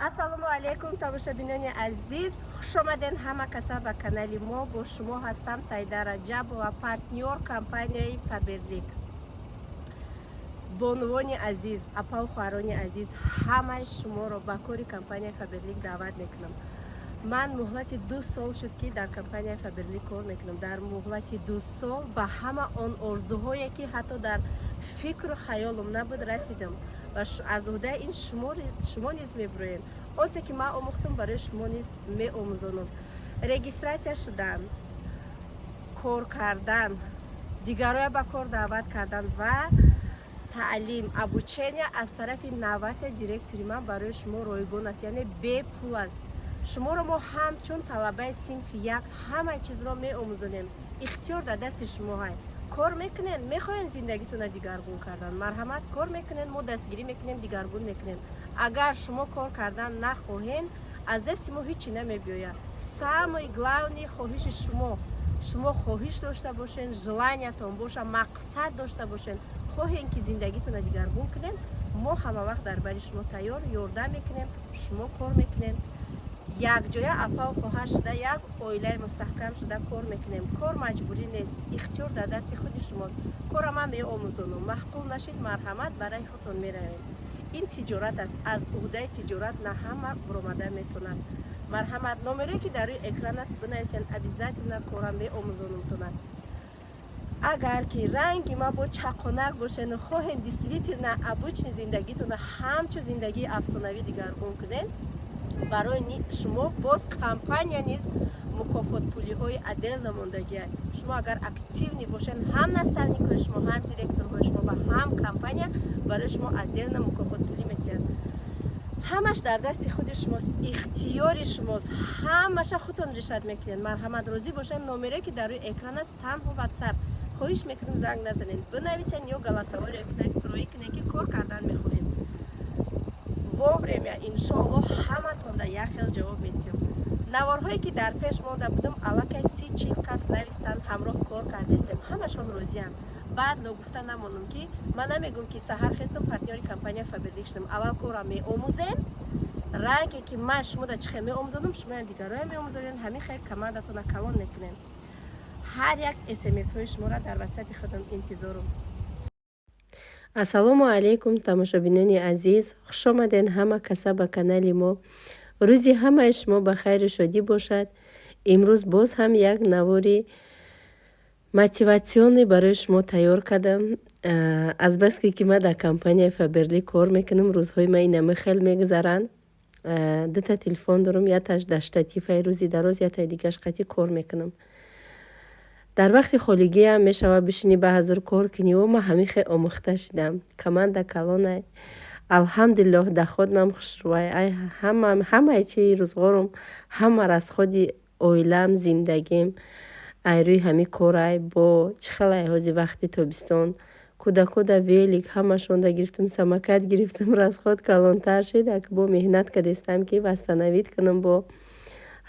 ассалому алайкум тамошабинони азиз, хуш омаден ҳама каса ба канали мо. Бо шумо ҳастам Саида Раҷабова, партнёр компанияи Фаберлик. бонувони азиз, апау хоҳарони азиз, ҳамаи шуморо ба кори компанияи Фаберлик даъват мекунам. ман муҳлати 2 сол шуд ки дар компанияи Фаберлик кор мекунам. дар муҳлати 2 сол ба ҳама он орзуҳое ки ҳатто дар фикру хаёлам набуд расидам ва аз уҳдаи ин шумо низ мебироед. онче ки ман омӯхтам барои шумо низ меомӯзонам. регистратсия шудан, кор кардан, дигароя ба кор даъват кардан ва таълим, обучения аз тарафи навбати директори ман барои шумо ройгон аст, яъне бепул аст. шуморо мо ҳамчун талабаи синфи як ҳамаи чизро меомӯзонем. ихтиёр дар дасти шумо ҳай. кор мекунен, мехоҳен зиндагитона дигаргун кардан, марҳамат, кор мекунен, мо дастгирӣ мекунем, дигаргун мекунем. агар шумо кор кардан нахоҳен, аз дасти мо ҳечи намебиёяд. самои главни хоҳиши шумо хоҳиш дошта бошен, желаниятон боша, мақсад дошта бошен, хоҳен ки зиндагитона дигаргун кунен, мо ҳама вақт дар бари шумо тайёр ёрдам мекунем. шумо кор мекунем, якҷоя апау хоҳар шуда, як оилаи мустаҳкам шуда кор мекунем. кор маҷбурӣ нест, ихтиёр дар дасти худи шумост. кора ман меомӯзонам, маҳқул нашид, марҳамат, барои худтон меравед. ин тиҷорат аст, аз уҳдаи тиҷорат на ҳама буромада метавонад. марҳамат, номере ки дар рӯи экран аст бинависен, обязательно корам меомӯзонамтонад. агар ки ранги ма бо чақонак бошену хоҳен действительно обычни зиндагитона ҳамчун зиндагии афсонавӣ дигаргун кунен, барои шумо боз компания низ мукофотпулиҳои адел намондагиаст. шумо агар активни бошен, ҳам наставникҳои шумо, ҳам директорҳои шумо ва ҳам компания барои шумо отдельно мукофотпулӣ метиҳад. ҳамаш дар дасти худи шумост, ихтиёри шумост, ҳамаша худтон решат мекунед. марҳамат, розӣ бошен, номере ки дар рӯи экран аст, танҳо ватсап хоҳиш мекунем занг назанед, бинависен ё галасаво роӣ кунед ки кор кардан мехоҳем. вовремя иншоалло ҳаматон дар як хел ҷавоб метиҳем. наворҳое ки дар пеш монда будам, аллакай 30-40 кас навистанд, ҳамроҳ кор кардастем, ҳамашон розиянд. баъд ногуфта намонам ки ман намегӯм ки саҳар хестам партнёри компания Фаберлик шудам. аввал кора меомӯзем, ранге ки ман шумо дар чӣ хел меомӯзонам, шумоям дигароя меомӯзонед, ҳамин хел командатона калон мекунем. ҳар як смсҳои шуморо дар ватсапи худам интизорам. ассалому алайкум тамошобинони азиз, хуш омаден ҳама каса ба канали мо. рӯзи ҳамаи шумо ба хайру шодӣ бошад. имрӯз боз ҳам як навори мотиватсионӣ барои шумо тайёр кардам. азбаски ки ман дар компанияи Фаберлик кор мекунам, рӯзҳои ман инаме хел мегузаранд. дута телефон дорам, яташ дар штатифаи рӯзи дароз, ятаи дигаш қатӣ кор мекунам. дар вақти холигиам мешавад бишинӣ ба ҳазур кор кунӣ. ман ҳамин хел омӯхта шудам. команда калонай, алҳамдулиллоҳ, дар ходмам хушрӯай, ҳамаи чи рӯзғорам ҳамар аз ходи оилам, зиндагим ай рӯи ҳамин корай. бо чӣ хел айҳози вақти тобистон кӯдакода велик ҳамашонда гирифтам, самокат гирифтам, расход калонтар шуда ки бо меҳнат кардистам ки вастанавид кунам бо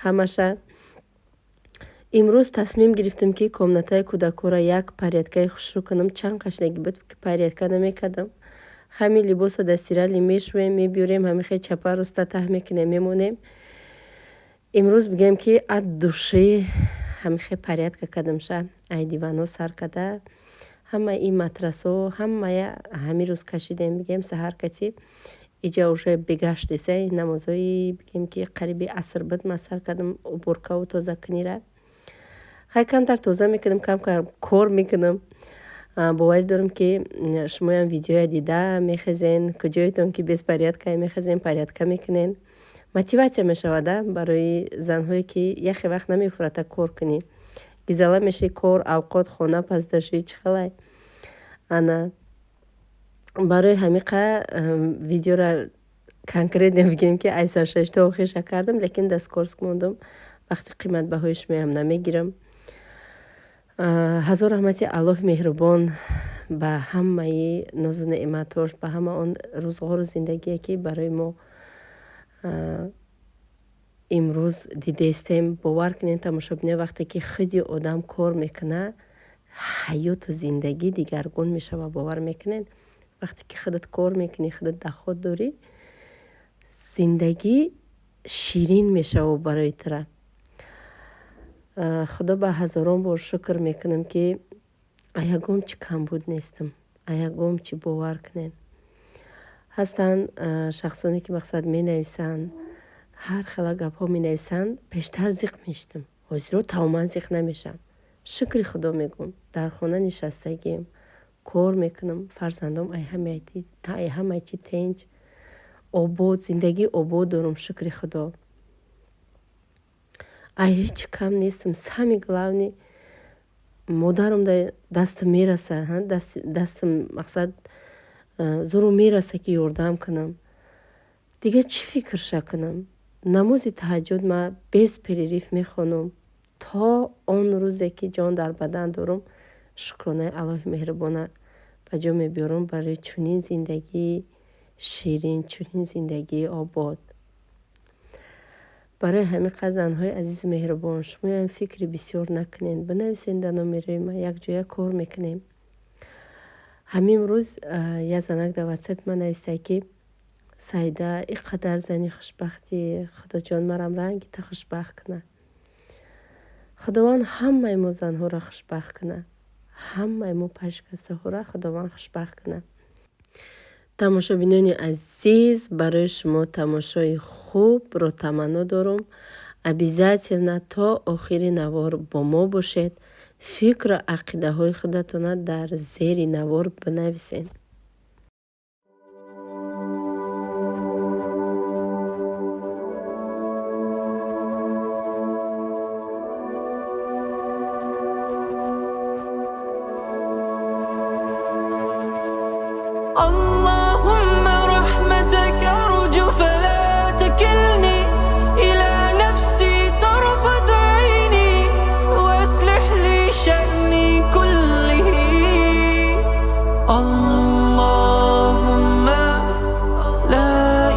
ҳамаша. имрӯз тасмим гирифтам ки комнатаи кӯдакора як порядкаи хушрӯ кунам. чанд қашнаги буд ки порядка намекардам. ҳамин либосо дар стирали мешӯем, мебиёрем, ҳамин хел чапа руста таҳ мекунем, мемонем. имрӯз бигем ки ад души ҳамин хел порядка кардам ша. ай дивано сар карда, ҳама ин матрасо ҳамин рӯз кашидем. бигем саҳар кати иҷа уже бегаштисай намозои бигем ки қариби аср буд ман сар кардам уборкаву тозакунира. хай камтар тоза мекунам, камтар кор мекунам. боварӣ дорам ки шумоям видеоя дида мехезен, куҷоятон ки беспорядка мехезен, порядка мекунен. мотиватсия мешавад барои занҳое ки яхе вақт намефурата кор кунӣ. гизала меши кор, авқот, хона пасдошӣ чихелай ана барои ҳамиқа видеора конкретно бигем ки ай сашаш то охиша кардам, лекин дасткорск мондам. вақти қиматбаҳои шумоям намегирам. ҳазор раҳмати аллоҳи меҳрубон ба ҳамаи нозу неъматош, ба ҳама он рӯзғору зиндагие ки барои мо имрӯз дидестем. бовар кунед тамошобинон, вақте ки худи одам кор мекунад, ҳаёту зиндагӣ дигаргун мешава. бовар мекунед. вақте ки худат кор мекунӣ, худат доход дорӣ, зиндагӣ ширин мешаву барои тура. худо ба ҳазорон бор шукр мекунам ки аягом чи камбуд нестам, аягом чи бовар кунед. ҳастанд шахсоне ки мақсад менависанд, ҳар хела гапҳо менависанд, пештар зиқ мешидам. ҳозиро тамоман зиқ намешам. шукри худо мегӯм. Дар хона нишастагим, кор мекунам, фарзандом ай ҳамаи чи тинч, обод, зиндагӣ обод дорум, шукри худо. Ай ҳеҷ кам нестам. Сами главни модарам дастам мераса, дастам мақсад зуру мераса ки ёрдам кунам. Дигар чӣ фикрша кунам? намози таҳаҷҷуд ма без перерив мехонам то он рӯзе ки ҷон дар бадан дорам. шукронаи Аллоҳи меҳрубона ба ҷо мебиёрам барои чунин зиндагии ширин, чунин зиндагии обод. барои ҳамин қадр занҳои азизу меҳрубон, шумоям фикри бисёр накунед. Бинависед дар номерои ман, якҷоя кор мекунем. ҳамин рӯз як занак дар ватсапи ман навистае ки Саида, ин қадар зани хушбахтӣ, худоҷон марам рангита хушбахт кунад. худованд ҳамаи мо занҳоро хушбахт кунад. ҳамаи мо пашкастаҳоро худованд хушбахт кунад. тамошобинони азиз, барои шумо тамошои хубро таманно дорум. обязательно то охири навор бо мо бошед. фикру ақидаҳои худатона дар зери навор бинависед. اللهم رحمتك أرجو فلا تكلني إلى نفسي طرفة عيني وأصلح لي شأني كله. اللهم لا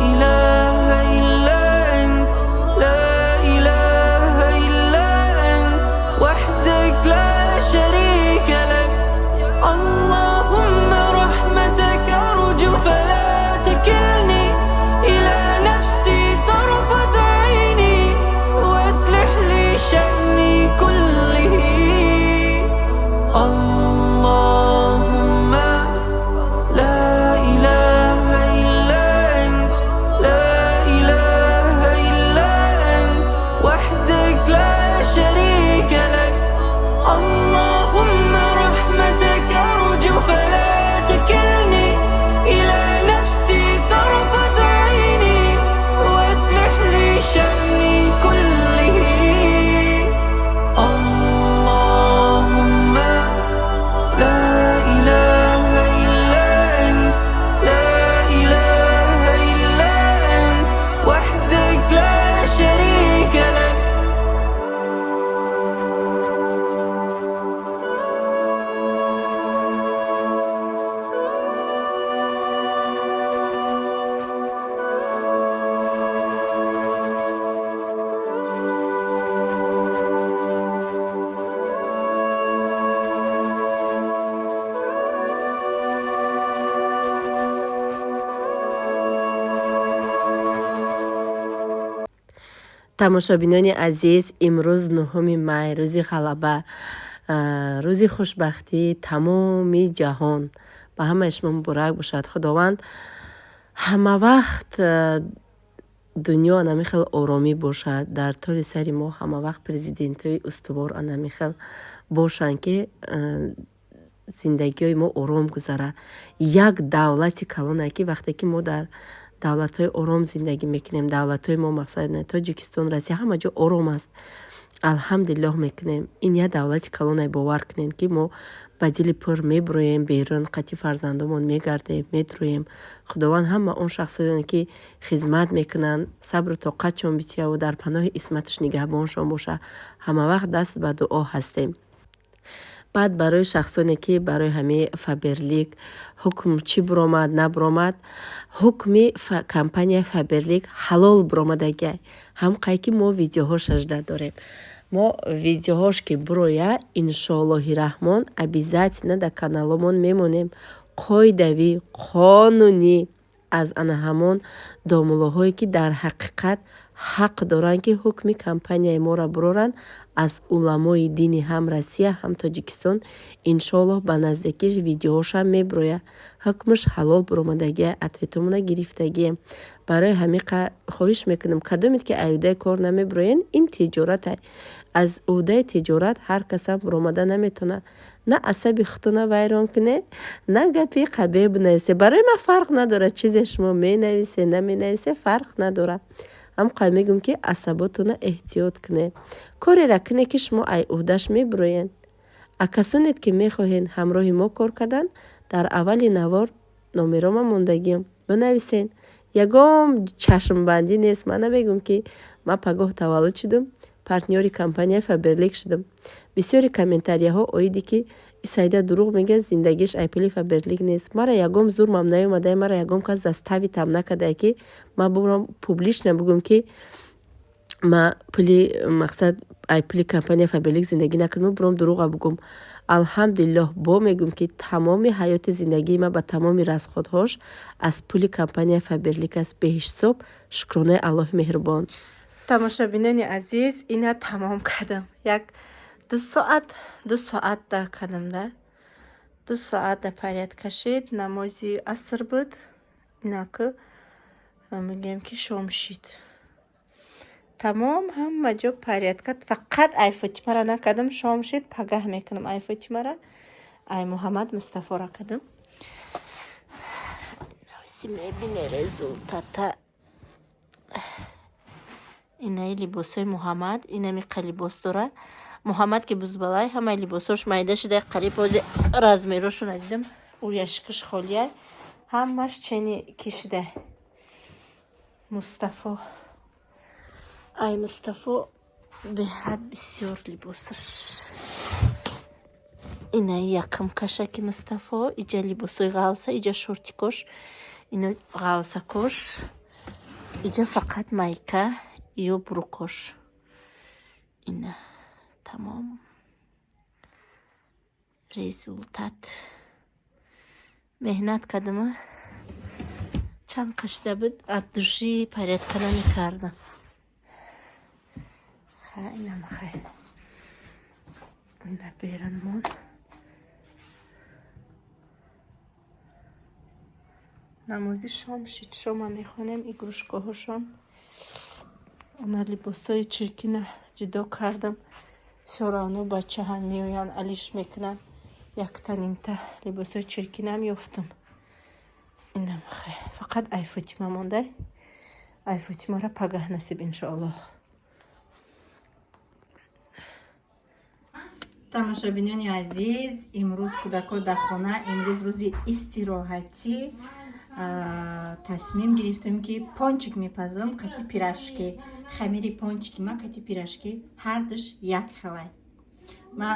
إله إلا أنت، لا إله إلا أنت وحدك لا شريك لك. اللهم رحمتك أرجو فلا تكلني إلى نفسي طرفة عيني وأصلح لي شأني كله. اللهم لا إله إلا أنت، لا إله إلا أنت وحدك لا شريك لك. اللهم رحمتك أرجو فلا تكلني إلى نفسي طرفة عيني وأصلح لي شأني كله. اللهم لا إله إلا أنت، لا إله إلا أنت وحدك لا شريك لك. тамошобинони азиз, имрӯз 9 май, рӯзи ғалаба, рӯзи хушбахтии тамоми ҷаҳон ба ҳамаи шумо муборак бошад. худованд ҳама вақт дунё анамихел оромӣ бошад. дар тори сари мо ҳама вақт президентҳои устувор анамихел бошанд ки зиндагиҳои мо ором гузара. як давлати калоне ки вақте ки мо дар давлатҳои ором зиндагӣ мекунем, давлатҳои мо мақсад Тоҷикистон, Россия, ҳама ҷо ором аст. алҳамдулиллоҳ мекунем. ин як давлати калоне, бовар кунем ки мо ба дили пур мебуроем берун, қати фарзандомон мегардем, медрӯем. худованд ҳама он шахсоне ки хизмат мекунанд, сабру тоқатшон битияву дар паноҳи исматаш нигаҳбоншон боша. ҳама вақт даст ба дуо ҳастем. баъд барои шахсоне ки барои ҳамаи Фаберлик ҳукм чӣ буромад, набуромад, ҳукми компания Фаберлик ҳалол буромадагай. ҳамқай ки мо видеоҳошаш дорем. мо видеоҳош ки буроя, иншоаллоҳи раҳмон, обязательно дар каналомон мемонем. қоидави қонунӣ аз ана ҳамон домулоҳое ки дар ҳақиқат ҳақ доранд ки ҳукми компанияи моро буроранд аз уламои дини ҳам Россия ҳам Тоҷикистон иншоаллоҳ ба наздикӣ видеоҳошам мебироя. ҳукмаш ҳалол буромадагия ответумона гирифтагия. барои ҳамин хоҳиш мекунам кадомед ки айудаи кор намебироен ин тиҷората. аз ӯҳдаи тиҷорат ҳар касам буромада наметона. на асаби худтона вайрон куне, на гапи қабеҳ бинависе. барои ман фарқ надорад чизе шумо менависе наменависе, фарқ надорад. ҳам мегӯм ки асаботона эҳтиёт куне. корера куне ки шумо ай ӯҳдаш мебироен. а касонед ки мехоҳед ҳамроҳи мо кор кардан, дар аввали навор номерома мондагиам бинависен. ягон чашмбандӣ нест. ман намегӯм ки ман пагоҳ таваллуд шудам, партнёри компанияи Faberlic шудам. бисёри комментарияҳо оиди ки исайда дурӯғ мегӯяд, зиндагиш айпули Faberlic нест. мара ягон зурмам наёмада, мара ягон кас заставитам накарда ки ман бурам публично бигӯм ки ман пули мақсад айпули компанияи Faberlic зиндагӣ накардам, бурам дурӯға бигӯм. алҳамдулиллоҳ бо мегӯм ки тамоми ҳаёти зиндагии ман ба тамоми расходҳош аз пули компанияи Faberlic аст. беҳисоб шукронаи Аллоҳи меҳрубон. тамошобинони азиз, ина тамом кардам. як 2 соат да кардамда. 2 соат да парят кашид. намози аср буд. инаку мегӯем ки шом шид. тамом ҳама ҷо парят кард. фақат ай Фотимаро накардам. шом шид, пагаҳ мекунам ай Фотимаро. ай Муҳаммад Мустафоро кардам. навси мебине результата. инаи либосои Муҳаммад. инами қа либос дора. Муҳаммад ки бузбалай ҳамаи либосош майда шуда қариб ози размерошо надидам. ӯ яшкаш холия. ҳамаш чени кишида. Мустафо. ай Мустафо беҳад бисёр либосаш. инаи якам кашаки Мустафо. иҷа либосои ғавса, иҷа шортикош, ина ғавсакош, иҷа фақат майка ё бурукош. ина тамом результат. меҳнат кардама. чанд кашида буд. аз души парядка намекардам. хайнам хай. ина берун мон. намози шом шид. шома мехонем игрушкоҳошон. ана либосои чиркина ҷудо кардам. сёравно бачаҳан меоян алиш мекунан. якта нимта либосои чиркинам ёфтам. инам хай. фақат ай Фотима монда. ай Фотимаро пагаҳ насиб иншоаллоҳ. тамошобинони азиз, имрӯз кӯдакон дар хона, имрӯз рӯзи истироҳатӣ. тасмим гирифтем ки пончик мепазам, қати пирашки, хамири пончики ма қати пирашки ҳардуш як хелай. ма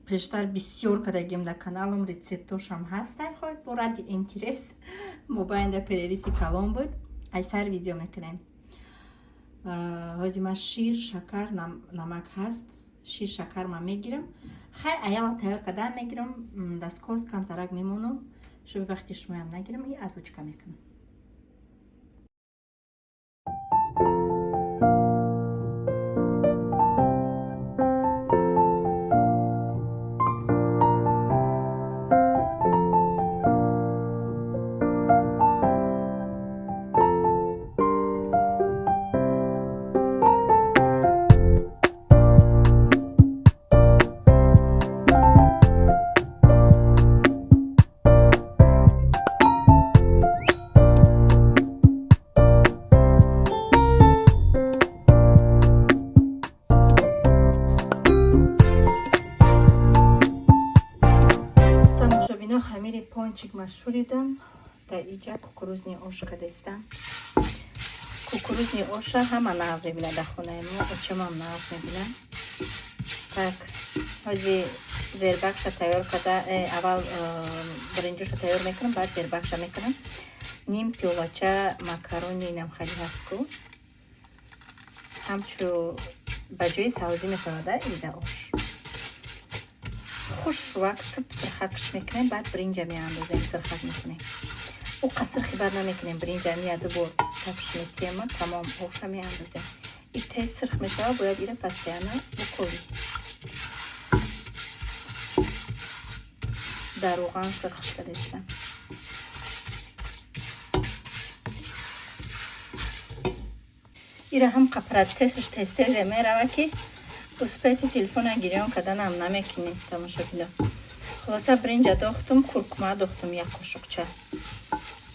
пештар бисёр кардагим дар каналам, рецептошам ҳастай. хоб бо ради интерес мобайнда перерифи калон буд. айсар видео мекунем. ҳозир ман шир, шакар, намак ҳаст. шир, шакар ман мегирам. хай аяла тайёр кардан мегирам. дасткост камтарак мемонам. шуби вақти шумоям нагирам. и азучка мекунам. хамири пончик машуридам. дар иҷа кукурузни ош кадестам. кукурузни оша ҳама нав мебинад дар хонаи мо. очамам нав мебинад. так ҳозир зербахша тайёр карда, аввал бринҷоша тайёр мекунам, баъд зербахша мекунам. ним пиёлача макарони намхали ҳастку. ҳамчу ба ҷои сабзӣ мешавад ида ош. вақт сирхат пиш мекунем, баъд бринҷа меандозем, сирхат мекунем. او قصر خبر نمیکنیم برنج میاد بر تفش میتیم تمام اوشا میاندازیم این تیز سرخ میشه باید ایره پستیانه بکوری در روغن سرخ کردیم ایره هم قپرات تیزش تیزه میره که اسپیتی تلفن گیریان کدن هم نمیکنیم تماشا کنیم خلاصه برنج داختم کرکمه داختم یک قاشقچه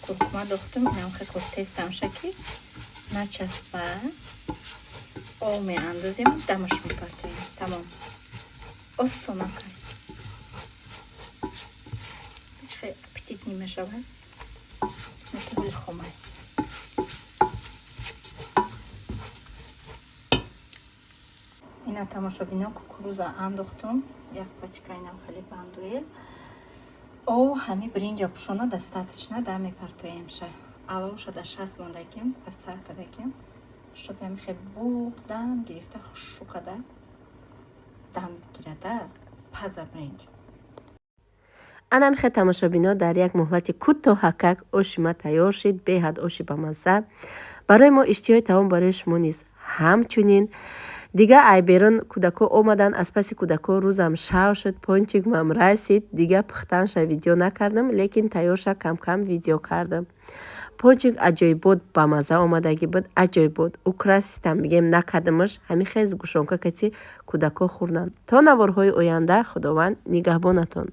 kurkuma doktum. Inam khekor testam shaki. Nachaspa. Olmayandozim. Damash mipartayim. Tamam. Ossona kay. Hiç apetitli meşabat. Nekul khomay. Ина тамошобино кукуруза андохтум. Як пачка инам хлеб андуел. О, ҳами бринҷа пушона достаточно да мепартоемша. Алло шада 6 мондагим, пастар кадагим. Шобям хе будам гирифта хушукада. Дам гирада паза бринҷ. анамхе тамошобино дар як муҳлати кӯтоҳакак оши ма тайёр шид, беҳад оши бамазза. Барои мо иштиҳои таом барои шумо низ ҳамчунин. Дига айберун кӯдако омадан, аз паси кӯдако рӯзам шав шуд, пончигмам расид. Дига пухтанша видео накардам, лекин тайёрша кам-кам видео кардам. Пончик аҷоибот бамазза омадагӣ буд, аҷоибот. Украситам бигем накардамаш, ҳамин хез гӯшонка каси кӯдако хӯрданд. То наворҳои оянда, худованд нигаҳбонатон.